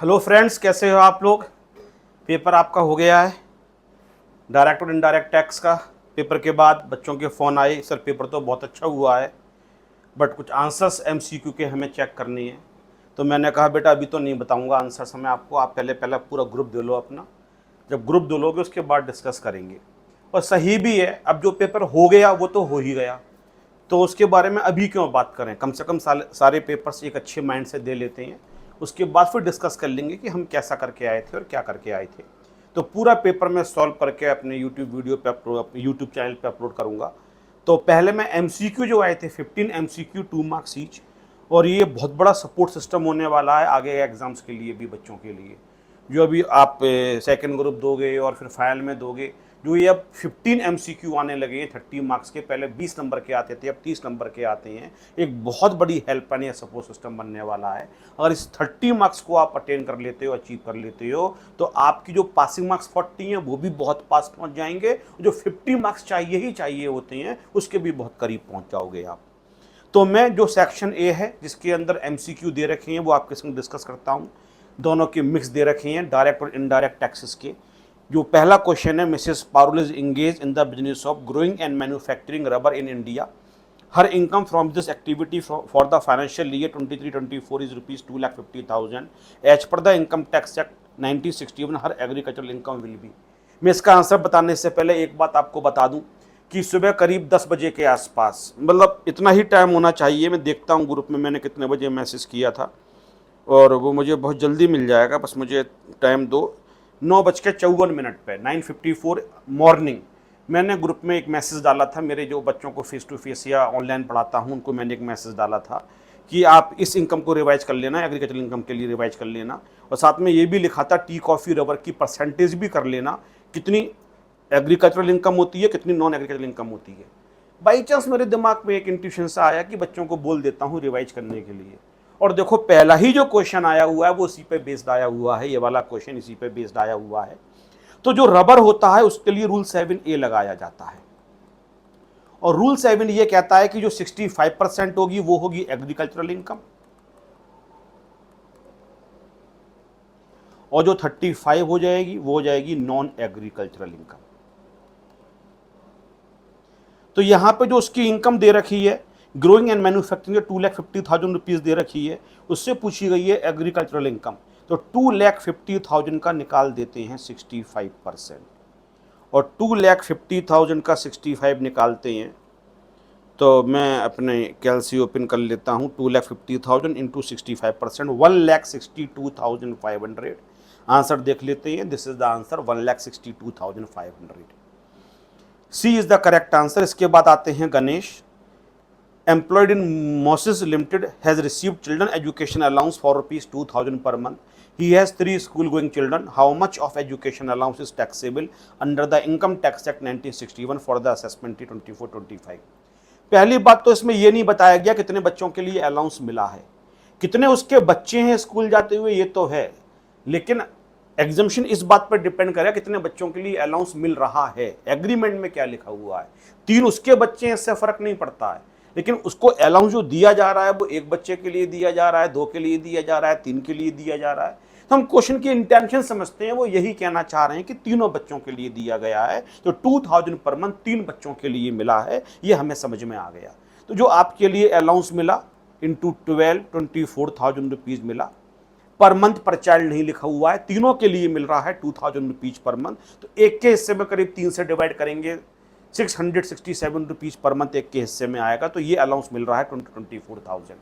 Hello friends, कैसे हो आप लोग। पेपर आपका हो गया है, डायरेक्ट और इनडायरेक्ट टैक्स का। पेपर के बाद बच्चों के फ़ोन आए, सर पेपर तो बहुत अच्छा हुआ है बट कुछ आंसर्स एमसीक्यू के हमें चेक करनी है। तो मैंने कहा बेटा अभी तो नहीं बताऊंगा आंसर्स हमें आपको, आप पहले पहले पूरा ग्रुप दे लो अपना। जब ग्रुप दे लोगे उसके बाद डिस्कस करेंगे। और सही भी है, अब जो पेपर हो गया वो तो हो ही गया, तो उसके बारे में अभी क्यों बात करें। कम से कम सारे पेपर्स एक अच्छे माइंड से दे लेते हैं, उसके बाद फिर डिस्कस कर लेंगे कि हम कैसा करके आए थे और क्या करके आए थे। तो पूरा पेपर मैं सॉल्व करके अपने यूट्यूब वीडियो पे यूट्यूब चैनल पे अपलोड करूँगा। तो पहले मैं एमसीक्यू जो आए थे 15 एमसीक्यू 2 मार्क्स ईच, और ये बहुत बड़ा सपोर्ट सिस्टम होने वाला है आगे एग्ज़ाम्स के लिए भी, बच्चों के लिए जो अभी आप सेकंड ग्रुप दोगे और फिर फाइनल में दोगे। जो ये अब 15 एमसीक्यू आने लगे हैं 30 मार्क्स के, पहले 20 नंबर के आते थे, अब 30 नंबर के आते हैं। एक बहुत बड़ी हेल्प या सपोर्ट सिस्टम बनने वाला है। अगर इस 30 मार्क्स को आप अटेन कर लेते हो, अचीव कर लेते हो, तो आपकी जो पासिंग मार्क्स 40 हैं वो भी बहुत पास पहुंच जाएंगे। जो 50 मार्क्स चाहिए ही चाहिए होते हैं उसके भी बहुत करीब पहुंच जाओगे आप। तो मैं जो सेक्शन ए है जिसके अंदर एमसीक्यू दे रखे हैं वो आपके संग डिस्कस करता हूँ। दोनों के मिक्स दे रखे हैं, डायरेक्ट और इनडायरेक्ट टैक्सेस के। जो पहला क्वेश्चन है, Mrs Parul is engage in the business of growing and manufacturing rubber in India. Her income from this activity for the financial year 23-24 is ₹2,50,000 as per the income tax act 1961। Her agricultural income will be. मैं इसका answer बताने से पहले एक बात आपको बता दूं कि सुबह करीब 10 बजे के आसपास, मतलब इतना ही टाइम होना चाहिए। मैं देखता हूं ग्रुप में मैंने कितने बजे मैसेज किया था, और वो मुझे बहुत जल्दी मिल जाएगा, बस मुझे टाइम दो। 9:54 पे 9:54 मॉर्निंग मैंने ग्रुप में एक मैसेज डाला था। मेरे जो बच्चों को फेस टू फेस या ऑनलाइन पढ़ाता हूँ उनको मैंने एक मैसेज डाला था कि आप इस इनकम को रिवाइज कर लेना, एग्रीकल्चरल इनकम के लिए रिवाइज कर लेना। और साथ में ये भी लिखा था टी कॉफ़ी रबर की परसेंटेज भी कर लेना, कितनी एग्रीकल्चरल इनकम होती है, कितनी नॉन एग्रीकल्चरल इनकम होती है। बाई चांस मेरे दिमाग में एक इंट्यूशन सा आया कि बच्चों को बोल देता हूँ रिवाइज करने के लिए। और देखो पहला ही जो क्वेश्चन आया हुआ है वो इसी पे बेस्ड आया हुआ है, ये वाला क्वेश्चन इसी पे बेस्ड आया हुआ है। तो जो रबर होता है उसके लिए रूल 7A लगाया जाता है, और रूल 7 ये कहता है कि जो 65% होगी वो होगी एग्रीकल्चरल इनकम, और जो 35 हो जाएगी वो हो जाएगी नॉन एग्रीकल्चरल इनकम। तो यहां पे जो उसकी इनकम दे रखी है ग्रोइंग एंड मैन्युफैक्चरिंग 2,50,000 रुपीज दे रखी है, उससे पूछी गई है एग्रीकल्चरल इनकम। तो 2,50,000 का निकाल देते हैं 65%, और 2,50,000 का 65 निकालते हैं। तो मैं अपने कैलसी ओपन कर लेता हूँ। 2,50,000 इंटू 65%, 1,62,500। आंसर देख लेते हैं। This is the answer 1,62,500। C is the correct answer. इसके बाद आते हैं Ganesh. Employed in Mosis limited has received children education allowance for ₹2,000 per month. He has 3 school going children. How much of education allowance is taxable under the Income Tax Act 1961 for the assessment 24-25? पहली बात तो इसमें यह नहीं बताया गया कितने बच्चों के लिए अलाउंस मिला है, कितने उसके बच्चे हैं स्कूल जाते हुए, ये तो है, लेकिन एग्जम्पशन इस बात पर डिपेंड करेगा कितने बच्चों के लिए अलाउंस मिल रहा है। एग्रीमेंट में क्या लिखा हुआ है, 3 उसके बच्चे हैं, इससे फर्क नहीं पड़ता है, लेकिन उसको अलाउंस जो दिया जा रहा है वो 1 बच्चे के लिए दिया जा रहा है, 2 के लिए दिया जा रहा है, 3 के लिए दिया जा रहा है। तो हम क्वेश्चन की इंटेंशन समझते हैं, वो यही कहना चाह रहे हैं कि तीनों बच्चों के लिए दिया गया है। तो 2,000 पर मंथ 3 बच्चों के लिए मिला है, ये हमें समझ में आ गया। तो जो आपके लिए अलाउंस मिला इंटू 12 24,000 रुपीज मिला। पर मंथ पर चाइल्ड नहीं लिखा हुआ है, तीनों के लिए मिल रहा है 2,000 रुपीज पर मंथ। तो एक के हिस्से में करीब 3 से डिवाइड करेंगे, 667 रुपीज पर मंथ एक के हिस्से में आएगा। तो ये अलाउंस मिल रहा है 24,000।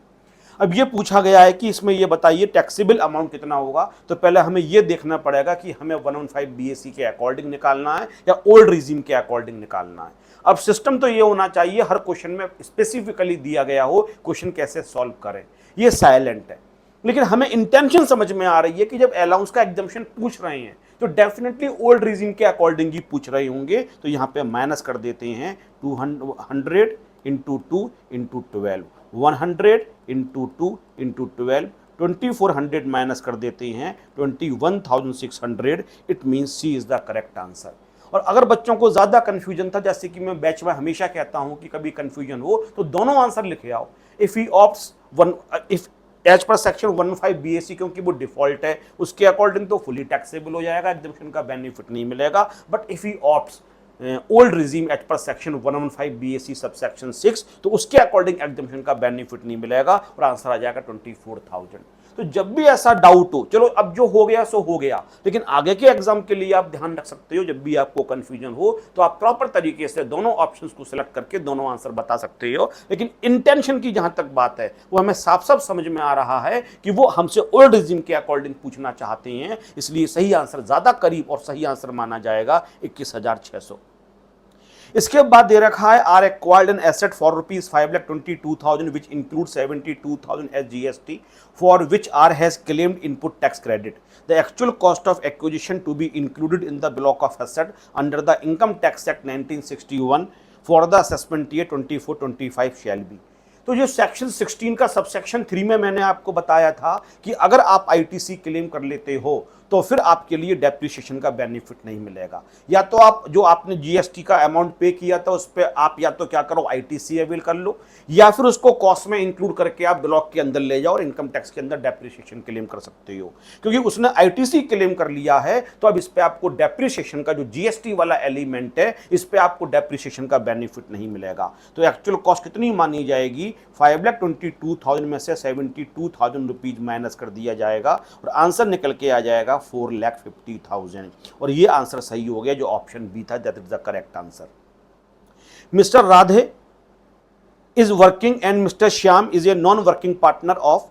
अब ये पूछा गया है कि इसमें ये बताइए टैक्सेबल अमाउंट कितना होगा। तो पहले हमें ये देखना पड़ेगा कि हमें 115 BAC के अकॉर्डिंग निकालना है या ओल्ड रिजीम के अकॉर्डिंग निकालना है। अब सिस्टम तो ये होना चाहिए हर क्वेश्चन में स्पेसिफिकली दिया गया हो, क्वेश्चन कैसे सॉल्व करें। ये साइलेंट है, लेकिन हमें इंटेंशन समझ में आ रही है कि जब अलाउंस का एग्जम्पशन पूछ रहे हैं तो डेफिनेटली ओल्ड रीजन के अकॉर्डिंग ही पूछ रहे होंगे। तो यहां पे माइनस कर देते हैं 200 into 2 into 12, 100 into 2 into 12, 2400 minus कर देते हैं 21,600। It means C is the correct answer. और अगर बच्चों को ज्यादा कंफ्यूजन था, जैसे कि मैं बैच में हमेशा कहता हूं कि कभी कंफ्यूजन हो तो दोनों आंसर लिखे आओ। If he opts one, if as per section 115 BAC, क्योंकि वो डिफॉल्ट है, उसके अकॉर्डिंग तो फुली टैक्सेबल हो जाएगा, एग्जम्पशन का बेनिफिट नहीं मिलेगा। But if he opts old regime as per section 115 BAC sub section 6, तो उसके अकॉर्डिंग एग्जम्पशन का बेनिफिट नहीं मिलेगा और आंसर आ जाएगा 24,000। तो जब भी ऐसा डाउट हो, चलो अब जो हो गया सो हो गया, लेकिन आगे के एग्जाम के लिए आप ध्यान रख सकते हो, जब भी आपको कंफ्यूजन हो तो आप प्रॉपर तरीके से दोनों ऑप्शंस को सिलेक्ट करके दोनों आंसर बता सकते हो। लेकिन इंटेंशन की जहां तक बात है वो हमें साफ साफ समझ में आ रहा है कि वो हमसे ओल्ड रिजीम के अकॉर्डिंग पूछना चाहते हैं, इसलिए सही आंसर ज्यादा करीब और सही आंसर माना जाएगा 21,600। इसके बाद दे रखा है R acquired an asset for ₹5,22,000 which include 72,000 as GST for which R has claimed input tax credit. The actual cost of acquisition to be included in the block of asset under the income tax act 1961 for the assessment year 24-25 shall be. तो जो section 16 का subsection 3 में मैंने आपको बताया था कि अगर आप ITC क्लेम कर लेते हो तो फिर आपके लिए डेप्रिसिएशन का बेनिफिट नहीं मिलेगा, या तो आप जो आपने GST का अमाउंट पे किया था उस पर आप या तो क्या करो ITC अवेल कर लो, या फिर उसको कॉस्ट में इंक्लूड करके आप ब्लॉक के अंदर ले जाओ और इनकम टैक्स के अंदर डेप्रिसिएशन क्लेम कर सकते हो। क्योंकि उसने ITC क्लेम कर लिया है तो अब इस पर आपको डेप्रिसिएशन का जो GST वाला एलिमेंट है इस पर आपको डेप्रिसिएशन का बेनिफिट नहीं मिलेगा। तो एक्चुअल कॉस्ट कितनी मानी जाएगी, 5,22,000 में से 72,000 रुपीज माइनस कर दिया जाएगा और आंसर निकल के आ जाएगा 4,50,000। और ये आंसर सही हो गया, जो ऑप्शन बी था, that is the correct answer. Mister Radhe is working and Mr. Shyam is a non-working partner of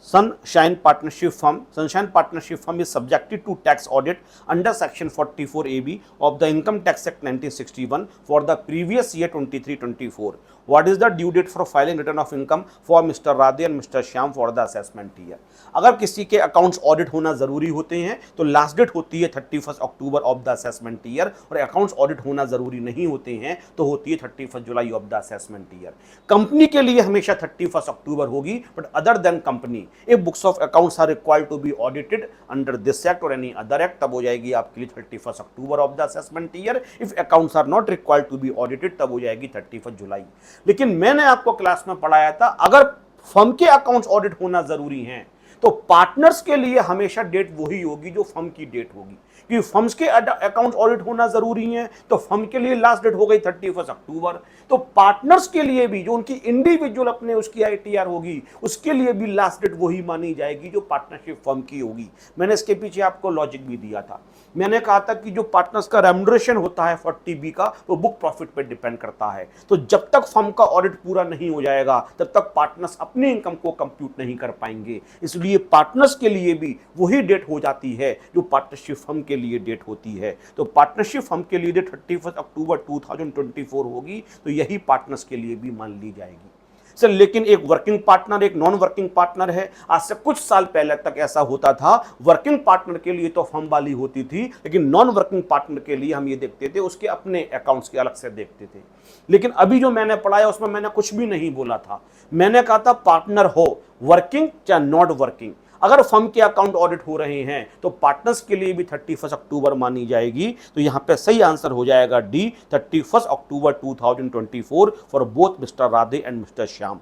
Sunshine Partnership Firm. Sunshine Partnership Firm is subjected to tax audit under Section 44AB of the Income Tax Act 1961 for the previous year 23-24. What is the due date for filing return of income for Mr. Radhe and Mr. Shyam for the assessment year? अगर किसी के accounts audit होना जरूरी होते हैं तो last date होती है 31 October of the assessment year, और अकाउंट्स ऑडिट होना जरूरी नहीं होते हैं तो होती है 31 July of the assessment year. Company के लिए हमेशा 31 अक्टूबर होगी, but other than company if books of accounts are required to be audited under this act or any other act, तब हो जाएगी आपके लिए 31 October of the assessment year. If accounts are not required to be audited तब हो जाएगी 31 जुलाई। लेकिन मैंने आपको क्लास में पढ़ाया था अगर फर्म के अकाउंट्स ऑडिट होना जरूरी हैं तो पार्टनर्स के लिए हमेशा डेट वही होगी जो फर्म की डेट होगी, क्योंकि फर्म्स के अकाउंट ऑडिट होना जरूरी है तो फर्म के लिए लास्ट डेट हो गई 31 अक्टूबर। तो पार्टनर्स के लिए भी जो उनकी इंडिविजुअल अपने उसकी ITR होगी उसके लिए भी लास्ट डेट वही मानी जाएगी जो पार्टनरशिप फर्म की होगी। मैंने इसके पीछे आपको लॉजिक भी दिया था, मैंने कहा था कि जो पार्टनर्स का रेम्युनरेशन होता है 40B का वो बुक प्रॉफिट पर डिपेंड करता है। तो जब तक फर्म का ऑडिट पूरा नहीं हो जाएगा तब तक पार्टनर्स अपनी इनकम को कंप्यूट नहीं कर पाएंगे, इसलिए पार्टनर्स के लिए भी वही डेट हो जाती है जो पार्टनरशिप फर्म के लिए डेट होती है। तो पार्टनरशिप फर्म के लिए डेट 31 अक्टूबर 2024 होगी, तो यही पार्टनर्स के लिए भी मान ली जाएगी सर। लेकिन एक वर्किंग पार्टनर एक नॉन वर्किंग पार्टनर है। आज से कुछ साल पहले तक ऐसा होता था, वर्किंग पार्टनर के लिए तो फर्म वाली होती थी, लेकिन नॉन वर्किंग पार्टनर के लिए हम ये देखते थे उसके अपने अकाउंट्स के अलग से देखते थे। लेकिन अभी जो मैंने पढ़ाया उसमें मैंने कुछ भी नहीं बोला था, मैंने कहा था पार्टनर हो वर्किंग चाहे नॉट वर्किंग, अगर फर्म के अकाउंट ऑडिट हो रहे हैं तो पार्टनर्स के लिए भी 31 अक्टूबर मानी जाएगी। तो यहां पे सही आंसर हो जाएगा D, 31 October 2024 for both mister Radhe and mister Shyam.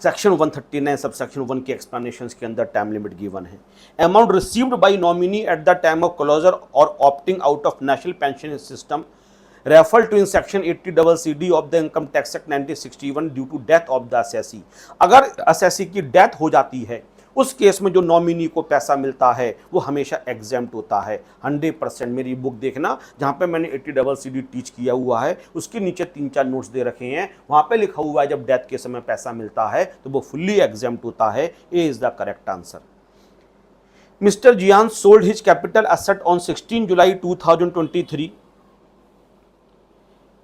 Section 139 sub section 1 के एक्सप्लेनेशंस के अंदर टाइम लिमिट गिवन है। Amount received by nominee at the time of closure और opting out of national pension system refer to in section 80CC of the income tax act 1961 due to death of the assessee. अगर assessee की death हो जाती है उस case में जो nominee को पैसा मिलता है वो हमेशा एग्जेम्प्ट होता है 100%। मेरी बुक देखना जहाँ पे मैंने 80CC टीच किया हुआ है उसके नीचे 3-4 नोट्स दे रखे हैं, वहाँ पे लिखा हुआ है जब डेथ के समय पैसा मिलता है तो वो फुल्ली एग्जेम्प्ट होता है। A is the correct answer. Mister Jian sold his capital asset on 16 July 2023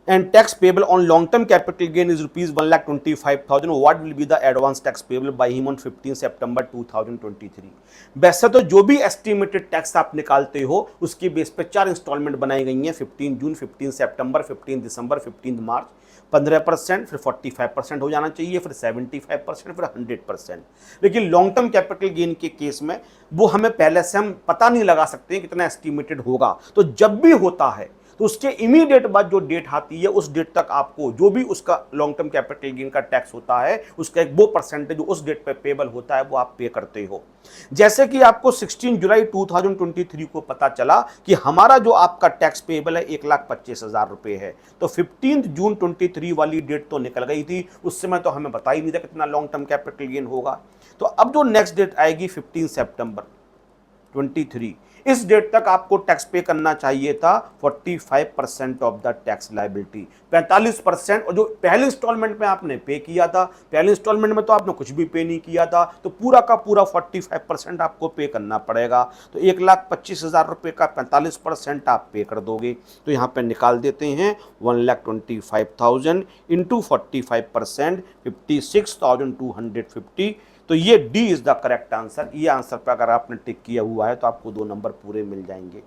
and tax payable on long term capital gain is rupees 1,25,000. What will be the advance tax payable by him on 15 September 2023? वैसे तो जो भी estimated tax आप निकालते हो उसके base पे 4 instalment बनाई गई हैं, 15 जून, 15 सितंबर, 15 दिसंबर, 15 मार्च। 15%, फिर 45% हो जाना चाहिए, फिर 75%, फिर 100%। लेकिन लॉन्ग टर्म कैपिटल गेन के केस में वो हमें पहले से हम पता नहीं लगा सकते हैं कितना एस्टिमेटेड होगा। तो जब भी होता है तो उसके इमीडिएट बाद जो डेट आती है उस डेट तक आपको जो भी उसका लॉन्ग टर्म कैपिटल गेन का टैक्स होता है उसका एक वो परसेंटेज जो उस डेट पे पेबल होता है वो आप पे करते हो। जैसे कि आपको 16 जुलाई 2023 को पता चला कि हमारा जो आपका टैक्स पेबल है 1,25,000 रुपए है, तो 15 जून 23 वाली डेट तो निकल गई थी, उस समय तो हमें बता ही नहीं था कितना लॉन्ग टर्म कैपिटल गेन होगा। तो अब जो नेक्स्ट डेट आएगी 15 सितंबर 23, इस डेट तक आपको टैक्स पे करना चाहिए था 45% ऑफ द टैक्स लायबिलिटी, 45%। और जो पहले इंस्टॉलमेंट में आपने पे किया था, पहले इंस्टॉलमेंट में तो आपने कुछ भी पे नहीं किया था, तो पूरा का पूरा 45% आपको पे करना पड़ेगा। तो 1,25,000 रुपये का 45% आप पे कर दोगे, तो यहाँ पे निकाल देते हैं 1,25,000 इंटू 45%, 56,250। तो ये D is the correct answer. ये आंसर पर अगर आपने टिक किया हुआ है तो आपको 2 नंबर पूरे मिल जाएंगे।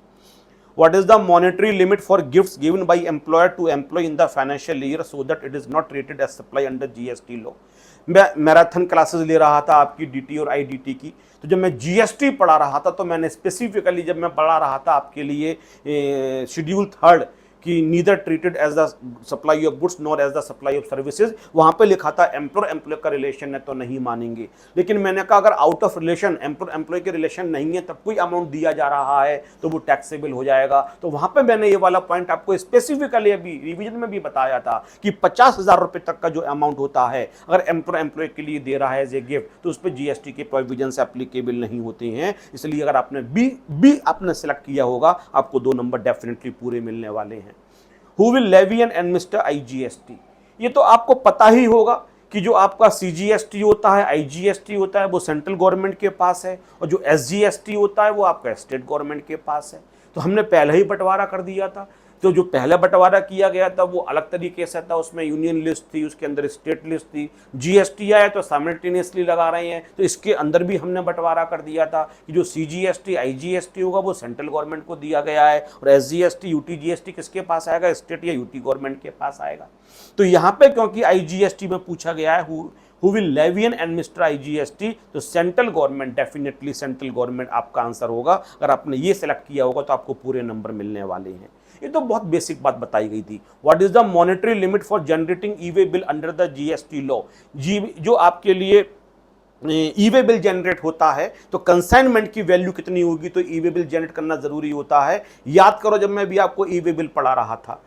What is the monetary limit for gifts given by employer to employee in the financial year so that it is not treated as supply under GST law? मैं मैराथन क्लासेस ले रहा था आपकी डीटी और IDT की, तो जब मैं जीएसटी पढ़ा रहा था तो मैंने स्पेसिफिकली जब मैं पढ़ा रहा था आपके लिए शेड्यूल 3 कि neither treated as the supply of goods nor as the supply of services, वहां पे लिखा था एम्प्लॉयर एम्प्लॉय का रिलेशन है तो नहीं मानेंगे। लेकिन मैंने कहा अगर out of relation employer employ के रिलेशन नहीं है तब कोई अमाउंट दिया जा रहा है तो वो टैक्सेबल हो जाएगा। तो वहां पे मैंने ये वाला पॉइंट आपको स्पेसिफिकली अभी रिवीजन में भी बताया था कि 50,000 रुपए तक का जो अमाउंट होता है अगर एम्प्लॉयर एम्प्लॉय के लिए दे रहा है एज ए गिफ्ट तो उस पर जीएसटी के प्रोविजन एप्लीकेबल नहीं होते हैं। इसलिए अगर आपने बी आपने सेलेक्ट किया होगा आपको 2 नंबर डेफिनेटली पूरे मिलने वाले हैं। Who will levy and administer IGST? ये तो आपको पता ही होगा कि जो आपका CGST होता है, IGST होता है, वो सेंट्रल गवर्नमेंट के पास है और जो SGST होता है वो आपका स्टेट गवर्नमेंट के पास है। तो हमने पहले ही बंटवारा कर दिया था। तो जो पहला बंटवारा किया गया था वो अलग तरीके से था, उसमें यूनियन लिस्ट थी, उसके अंदर स्टेट लिस्ट थी। जीएसटी आया तो साइमल्टेनियसली लगा रहे हैं, तो इसके अंदर भी हमने बंटवारा कर दिया था कि जो CGST IGST होगा वो सेंट्रल गवर्नमेंट को दिया गया है और SGST UTGST किसके पास आएगा, स्टेट या यूटी गवर्नमेंट के पास आएगा। तो यहाँ पे क्योंकि IGST में पूछा गया है who will levy and administer IGST, तो central government, definitely central government आपका आंसर होगा। अगर आपने ये सेलेक्ट किया होगा तो आपको पूरे नंबर मिलने वाले हैं। ये तो बहुत बेसिक बात बताई गई थी। What is the monetary limit for generating E way bill under the GST law? जो आपके लिए ई वे बिल जनरेट होता है तो कंसाइनमेंट की वैल्यू कितनी होगी, तो ई वे बिल जनरेट करना जरूरी होता है। याद करो जब मैं भी आपको ई वे बिल पढ़ा रहा था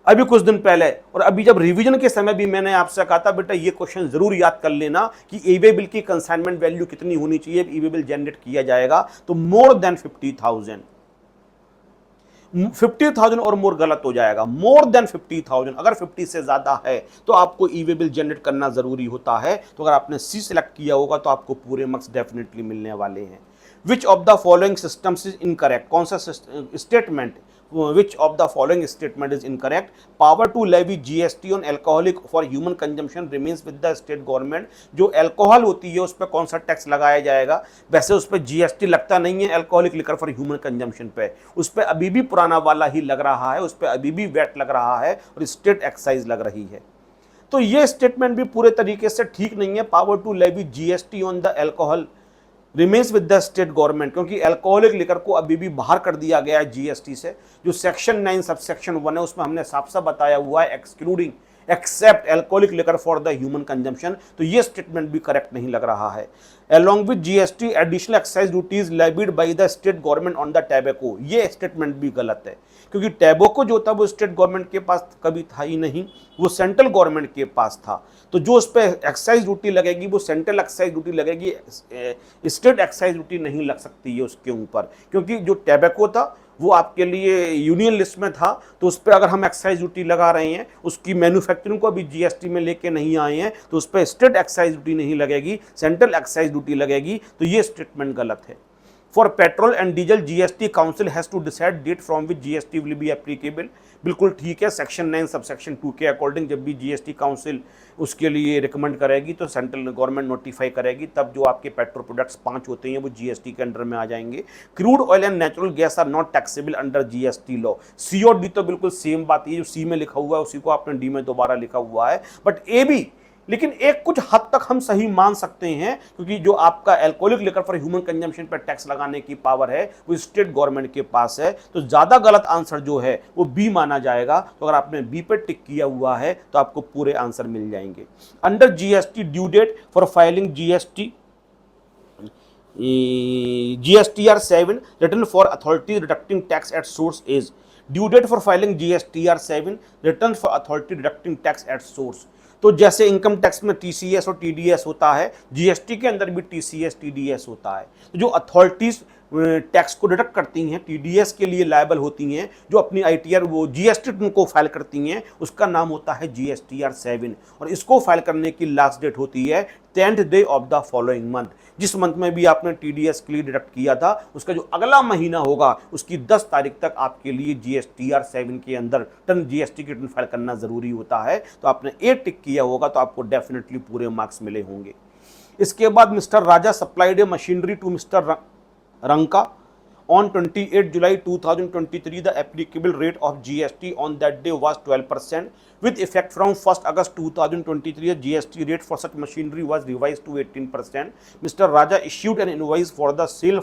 अभी कुछ दिन पहले, और अभी जब रिवीजन के समय भी मैंने आपसे कहा था बेटा ये क्वेश्चन जरूर याद कर लेना कि ई वे बिल की कंसाइनमेंट वैल्यू कितनी होनी चाहिए ई वे बिल जनरेट किया जाएगा। तो मोर देन 50,000, 50,000 और मोर गलत हो जाएगा। मोर देन 50,000, अगर 50 से ज्यादा है तो आपको ई वे बिल जनरेट करना जरूरी होता है। तो अगर आपने सी सिलेक्ट किया होगा तो आपको पूरे मार्क्स डेफिनेटली मिलने वाले हैं। Which of the following systems is incorrect? कौन सा statement, which of the following statement is incorrect? Power to levy GST on alcoholic for human consumption remains with the state government। जो alcohol होती है उस पर कौन सा टैक्स लगाया जाएगा? वैसे उस पर जीएसटी लगता नहीं है alcoholic liquor for human consumption पे, उस पर अभी भी पुराना वाला ही लग रहा है, उस पर अभी भी वैट लग रहा है और स्टेट एक्साइज लग रही है। तो ये स्टेटमेंट भी पूरे तरीके से ठीक नहीं है। Power to levy GST on the alcohol remains with the state government, क्योंकि अल्कोहलिक लिकर को अभी भी बाहर कर दिया गया है जीएसटी से। जो सेक्शन 9 सब सेक्शन 1 है उसमें हमने साफ साफ बताया हुआ है excluding except alcoholic liquor for the human consumption. तो ये स्टेटमेंट भी करेक्ट नहीं लग रहा है। Along with GST additional excise duties levied by the state government on the tobacco, ये स्टेटमेंट भी गलत है, क्योंकि टैबेको जो था वो स्टेट गवर्नमेंट के पास कभी था ही नहीं, वो सेंट्रल गवर्नमेंट के पास था। तो जो उस पर एक्साइज ड्यूटी लगेगी वो सेंट्रल एक्साइज ड्यूटी लगेगी, स्टेट एक्साइज ड्यूटी नहीं लग सकती है उसके ऊपर, क्योंकि जो टैबेको था वो आपके लिए यूनियन लिस्ट में था। तो उस पर अगर हम एक्साइज ड्यूटी लगा रहे हैं, उसकी मैन्युफैक्चरिंग को अभी जीएसटी में लेके नहीं आए हैं, तो उस पर स्टेट एक्साइज ड्यूटी नहीं लगेगी, सेंट्रल एक्साइज ड्यूटी लगेगी। तो ये स्टेटमेंट गलत है। For petrol and diesel GST council has to decide date from which GST will be applicable. बिल्कुल ठीक है। सेक्शन 9 सब सेक्शन 2 के अकॉर्डिंग जब भी जीएसटी काउंसिल उसके लिए रिकमेंड करेगी तो सेंट्रल गवर्नमेंट नोटिफाई करेगी, तब जो आपके पेट्रोल प्रोडक्ट्स 5 होते हैं वो जीएसटी के अंडर में आ जाएंगे। Crude oil and natural gas are not taxable under GST law. C और डी तो बिल्कुल सेम बात है, जो सी में लिखा हुआ है उसी को आपने डी में दोबारा लिखा हुआ है। बट ए बी लेकिन एक कुछ हद तक हम सही मान सकते हैं, क्योंकि जो आपका alcoholic liquor for human consumption पर टैक्स लगाने की पावर है वो स्टेट गवर्नमेंट के पास है। तो ज्यादा गलत आंसर जो है वो बी माना जाएगा। तो अगर आपने बी पर टिक किया हुआ है तो आपको पूरे आंसर मिल जाएंगे। Under GST due date for filing GSTR 7 written for authority deducting tax at source is due date for filing GSTR 7 written for authority deducting tax at source। तो जैसे इनकम टैक्स में टीसीएस और TDS होता है, GST के अंदर भी TCS TDS होता है। तो जो अथॉरिटीज टैक्स को डिडक्ट करती हैं, टीडीएस के लिए लायबल होती हैं, जो अपनी आईटीआर वो जीएसटी को फाइल करती हैं, उसका नाम होता है जीएसटीआर 7। और इसको फाइल करने की लास्ट डेट होती है 10th day of the following month. जिस मंथ में भी आपने टीडीएस के लिए डिडक्ट किया था, उसका जो अगला महीना होगा उसकी 10 तारीख तक आपके लिए जीएसटीआर 7 के अंदर टर्न जीएसटी की रिटर्न फाइल करना जरूरी होता है। तो आपने ए टिक किया होगा तो आपको डेफिनेटली पूरे मार्क्स मिले होंगे। इसके बाद Mr Raja supplied a machinery to Mr Ranka on 28 July 2023. The applicable rate of GST on that day was 12%. With effect from 1st August 2023, the GST rate for such machinery was revised to 18%. Mr. Raja issued an invoice for the sale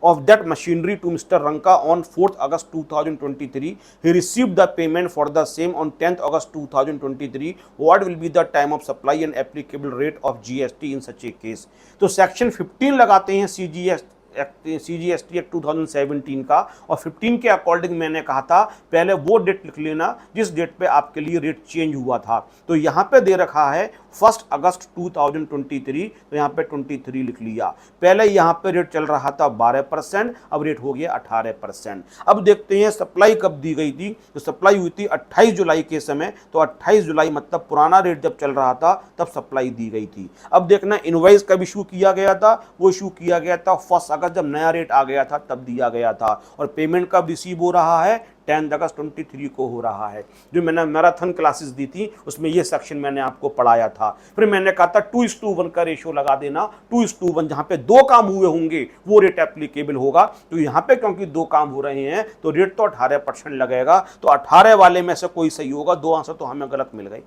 of that machinery to Mr. Ranka on 4th August 2023. He received the payment for the same on 10th August 2023. What will be the time of supply and applicable rate of GST in such a case? तो section 15 लगाते हैं CGST act 2017 का, और 15 के according मैंने कहा था पहले वो डेट लिख लेना जिस डेट पे आपके लिए रेट चेंज हुआ था। तो यहाँ पे दे रखा है 1 अगस्त 2023, तो यहाँ पे 23 लिख लिया। पहले यहाँ पे रेट चल रहा था 12%, अब रेट हो गया 18%। अब देखते हैं सप्लाई कब दी गई थी। तो सप्लाई हुई थी 28 जुलाई के समय। तो 28 जुलाई मतलब पुराना रेट जब चल रहा था तब सप्लाई दी गई थी। अब देखना इनवॉइस कब इशू किया गया था, वो इशू किया गया था 1 अगस्त, जब नया रेट आ गया था तब दिया गया था। और पेमेंट कब रिसीव हो रहा है, 10 अगस्त 23 को हो रहा है। जो मैंने मैराथन क्लासेस दी थी उसमें ये सेक्शन मैंने आपको पढ़ाया था। फिर मैंने कहा था 2:1 का रेशियो लगा देना। 2:1 जहां पे 2 काम हुए होंगे वो रेट एप्लीकेबल होगा। तो यहां पे क्योंकि 2 काम हो रहे हैं तो रेट तो 18% लगेगा। तो 18 वाले में से कोई सही होगा, 2 आंसर तो हमें गलत मिल गए।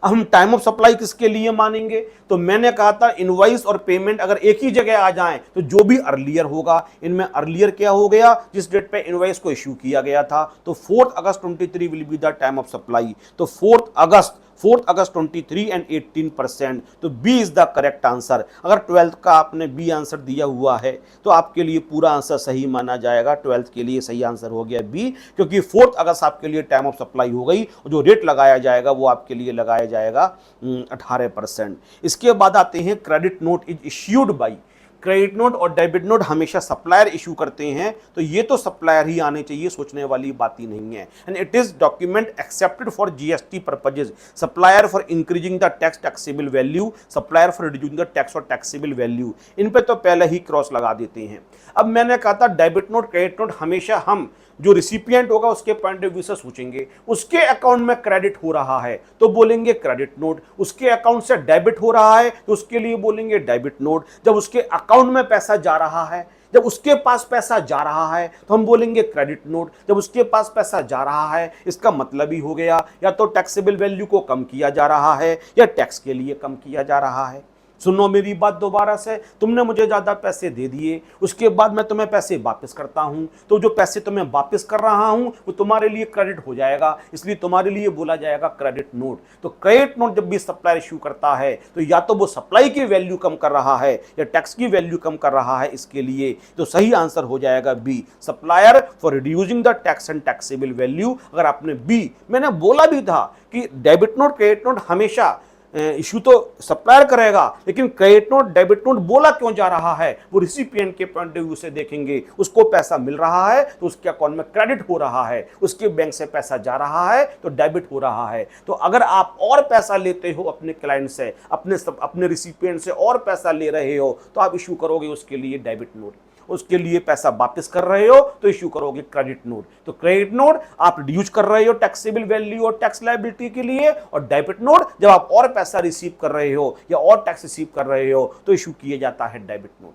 अब हम टाइम ऑफ सप्लाई किसके लिए मानेंगे? तो मैंने कहा था इनवॉइस और पेमेंट अगर एक ही जगह आ जाएं तो जो भी अर्लियर होगा, इनमें अर्लियर क्या हो गया, जिस डेट पे इनवॉइस को इश्यू किया गया था। तो 4 August 23 will be the time of supply. तो 4 अगस्त 23 एंड 18%। तो B is the correct answer. अगर 12th का आपने बी आंसर दिया हुआ है तो आपके लिए पूरा आंसर सही माना जाएगा। 12th के लिए सही आंसर हो गया बी, क्योंकि 4 अगस्त आपके लिए टाइम ऑफ सप्लाई हो गई और जो रेट लगाया जाएगा वो आपके लिए लगाया जाएगा 18%। इसके बाद आते हैं credit note is issued by. Credit note और डेबिट नोट हमेशा सप्लायर इशू करते हैं, तो ये तो सप्लायर ही आने चाहिए, सोचने वाली बात ही नहीं है। And it is document accepted for GST purposes. Supplier for increasing the taxable value, supplier for reducing the tax और टैक्सेबल वैल्यू। इन पे तो पहले ही क्रॉस लगा देते हैं। अब मैंने कहा था डेबिट नोट क्रेडिट नोट हमेशा हम जो रिसिपिएंट होगा उसके पॉइंट ऑफ व्यू से सोचेंगे। उसके अकाउंट में क्रेडिट हो रहा है तो बोलेंगे क्रेडिट नोट, उसके अकाउंट से डेबिट हो रहा है तो उसके लिए बोलेंगे डेबिट नोट। जब उसके अकाउंट में पैसा जा रहा है, जब उसके पास पैसा जा रहा है तो हम बोलेंगे क्रेडिट नोट। जब उसके पास पैसा जा रहा है इसका मतलब ही हो गया या तो टैक्सेबल वैल्यू को कम किया जा रहा है या टैक्स के लिए कम किया जा रहा है। सुनो मेरी बात दोबारा से, तुमने मुझे ज्यादा पैसे दे दिए, उसके बाद मैं तुम्हें पैसे वापस करता हूं, तो जो पैसे तुम्हें वापस कर रहा हूं वो तुम्हारे लिए क्रेडिट हो जाएगा, इसलिए तुम्हारे लिए बोला जाएगा क्रेडिट नोट। तो क्रेडिट नोट जब भी सप्लायर इश्यू करता है तो या तो वो सप्लाई की वैल्यू कम कर रहा है या टैक्स की वैल्यू कम कर रहा है। इसके लिए तो सही आंसर हो जाएगा B, supplier for reducing the tax and taxable value. अगर आपने बी, मैंने बोला भी था कि डेबिट नोट क्रेडिट नोट हमेशा इशू तो सप्लायर करेगा, लेकिन क्रेडिट नोट डेबिट नोट बोला क्यों जा रहा है वो रिसिपिएंट के पॉइंट ऑफ व्यू से देखेंगे। उसको पैसा मिल रहा है तो उसके अकाउंट में क्रेडिट हो रहा है, उसके बैंक से पैसा जा रहा है तो डेबिट हो रहा है। तो अगर आप और पैसा लेते हो अपने क्लाइंट से, अपने रिसिपिएंट से और पैसा ले रहे हो तो आप इशू करोगे उसके लिए डेबिट नोट। उसके लिए पैसा वापस कर रहे हो तो इश्यू करोगे क्रेडिट नोट। तो क्रेडिट नोट आप रिड्यूस कर रहे हो टैक्सेबल वैल्यू और टैक्स लायबिलिटी के लिए, और डेबिट नोट जब आप और पैसा रिसीव कर रहे हो या और टैक्स रिसीव कर रहे हो तो इश्यू किया जाता है डेबिट नोट।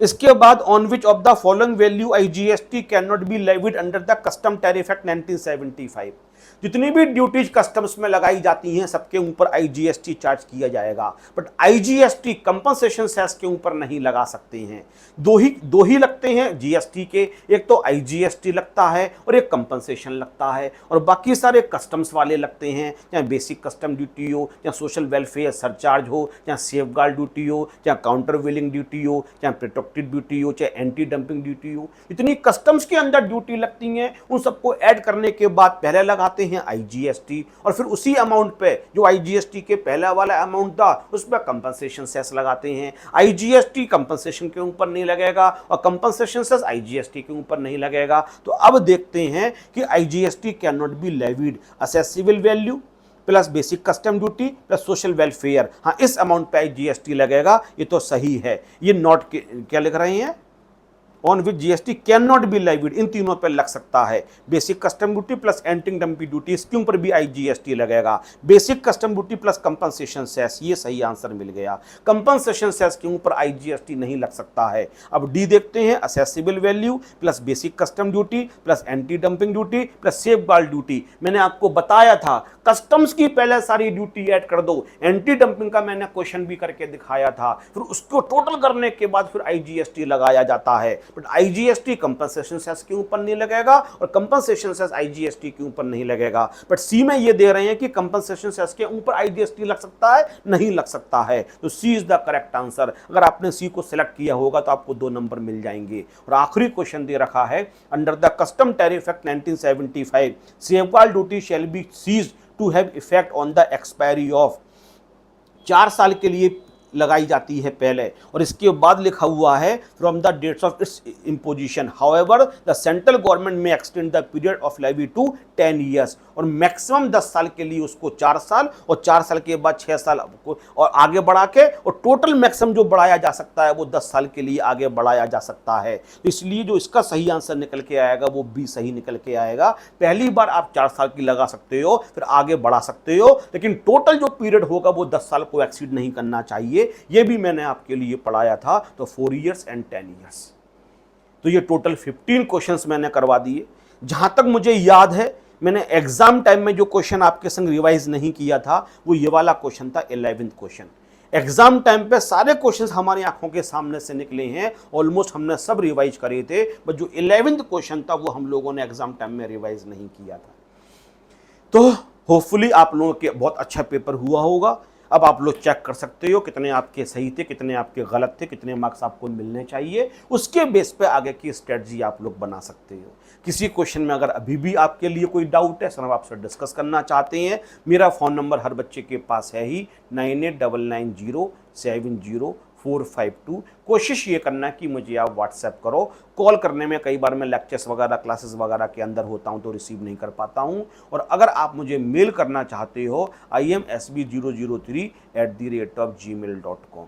इसके बाद on which of the following value IGST can not be levied under the custom tariff act 1975। जितनी भी ड्यूटीज कस्टम्स में लगाई जाती हैं सबके ऊपर आईजीएसटी चार्ज किया जाएगा, बट आईजीएसटी कंपनसेशन सेस के ऊपर नहीं लगा सकते हैं। दो ही लगते हैं जीएसटी के, एक तो आईजीएसटी लगता है और एक कंपनसेशन लगता है, और बाकी सारे कस्टम्स वाले लगते हैं, चाहे बेसिक कस्टम ड्यूटी हो, चाहे सोशल वेलफेयर सरचार्ज हो, चाहे सेफगार्ड ड्यूटी हो, चाहे काउंटर वेलिंग ड्यूटी हो, चाहे प्रोटेक्टेड ड्यूटी हो, चाहे एंटी डंपिंग ड्यूटी हो। इतनी कस्टम्स के अंदर ड्यूटी लगती हैं, उन सबको ऐड करने के बाद पहले लगाते हैं आईजीएसटी, और फिर उसी अमाउंट पे जो आईजीएसटी के पहला वाला अमाउंट था उस पर कंपनसेशन सेस लगाते हैं। आईजीएसटी कंपनसेशन के ऊपर नहीं लगेगा और कंपनसेशन सेस आईजीएसटी के ऊपर नहीं लगेगा। तो अब देखते हैं कि IGST can not be levied accessible value plus basic custom duty plus social welfare, हाँ इस अमाउंट पे जीएसटी लगेगा। ये तो सही है। ये नॉट क्या लिख रहे हैं, on which GST can not be levied, इन तीनों पर लग सकता है। Basic custom duty plus anti dumping duty, इसके ऊपर भी आईजीएसटी लगेगा। Basic custom duty plus compensation cess, ये सही आंसर मिल गया। कंपनसेशन सेस के ऊपर आईजीएसटी नहीं लग सकता है। अब डी देखते हैं, accessible value plus basic custom duty plus anti dumping duty plus safeguard duty. मैंने आपको बताया था कस्टम्स की पहले सारी ड्यूटी ऐड कर दो, एंटी डंपिंग का मैंने क्वेश्चन भी करके दिखाया था, फिर उसको टोटल करने के बाद फिर आईजीएसटी लगाया जाता है। बट आईजीएसटी कंपनसेशन सेस के ऊपर नहीं लगेगा और कंपनसेशन सेस आईजीएसटी के ऊपर नहीं लगेगा। बट सी में ये दे रहे हैं कि कंपनसेशन सेस के ऊपर आईजीएसटी लग सकता है, नहीं लग सकता है। तो सी इज द करेक्ट आंसर। अगर आपने सी को सिलेक्ट किया होगा तो आपको 2 नंबर मिल जाएंगे। और आखिरी क्वेश्चन दे रखा है, under the custom tariff act 1975 safeguard duty shall be ceased to have effect on the expiry of, 4 साल के लिए लगाई जाती है पहले, और इसके बाद लिखा हुआ है from the dates of its imposition. However the central government में extend the period of levy to 10 years, और मैक्सिमम 10 साल के लिए उसको 4 साल और 4 साल के बाद 6 साल और आगे बढ़ा के, और टोटल मैक्सिमम जो बढ़ाया जा सकता है वो 10 साल के लिए आगे बढ़ाया जा सकता है। तो इसलिए जो इसका सही आंसर निकल के आएगा वो बी सही निकल के आएगा। पहली बार आप 4 साल की लगा सकते हो, फिर आगे बढ़ा सकते हो, लेकिन टोटल जो पीरियड होगा वो 10 साल को एक्सीड नहीं करना चाहिए। ये भी मैंने आपके लिए पढ़ाया था। तो 4 इयर्स एंड 10 इयर्स। तो ये टोटल 15 क्वेश्चंस मैंने करवा दिए। जहां तक मुझे याद है मैंने एग्जाम टाइम में जो क्वेश्चन आपके संग रिवाइज नहीं किया था वो ये वाला क्वेश्चन था, 11th क्वेश्चन। एग्जाम टाइम पे सारे क्वेश्चंस हमारी आंखों के सामने से निकले हैं, ऑलमोस्ट हमने सब रिवाइज करे थे, बट जो 11th क्वेश्चन था वो हम लोगों ने एग्जाम टाइम में रिवाइज नहीं किया था। तो होपफुली आप लोगों के बहुत अच्छा पेपर हुआ होगा। अब आप लोग चेक कर सकते हो कितने आपके सही थे, कितने आपके गलत थे, कितने मार्क्स आपको मिलने चाहिए। उसके बेस पे आगे की स्ट्रेटजी आप लोग बना सकते हो। किसी क्वेश्चन में अगर अभी भी आपके लिए कोई डाउट है, सर हम आपसे डिस्कस करना चाहते हैं, मेरा फ़ोन नंबर हर बच्चे के पास है ही, 9899070452। कोशिश ये करना कि मुझे आप व्हाट्सएप करो। कॉल करने में कई बार मैं लेक्चर्स वगैरह क्लासेस वगैरह के अंदर होता हूं तो रिसीव नहीं कर पाता हूं। और अगर आप मुझे मेल करना चाहते हो imsb003@gmail.com।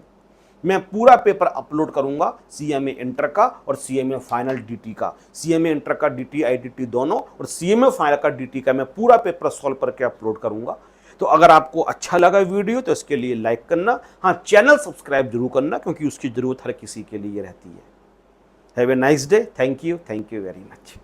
मैं पूरा पेपर अपलोड करूंगा, सीएमए इंटर का और सीएमए फाइनल डीटी का। सीएमए इंटर का डीटी आईडीटी दोनों और सीएमए फाइनल का डीटी का मैं पूरा पेपर सॉल्व करके अपलोड करूंगा। तो अगर आपको अच्छा लगा वीडियो तो इसके लिए लाइक करना, हाँ चैनल सब्सक्राइब जरूर करना, क्योंकि उसकी ज़रूरत हर किसी के लिए रहती है। Have a nice day. Thank you very much.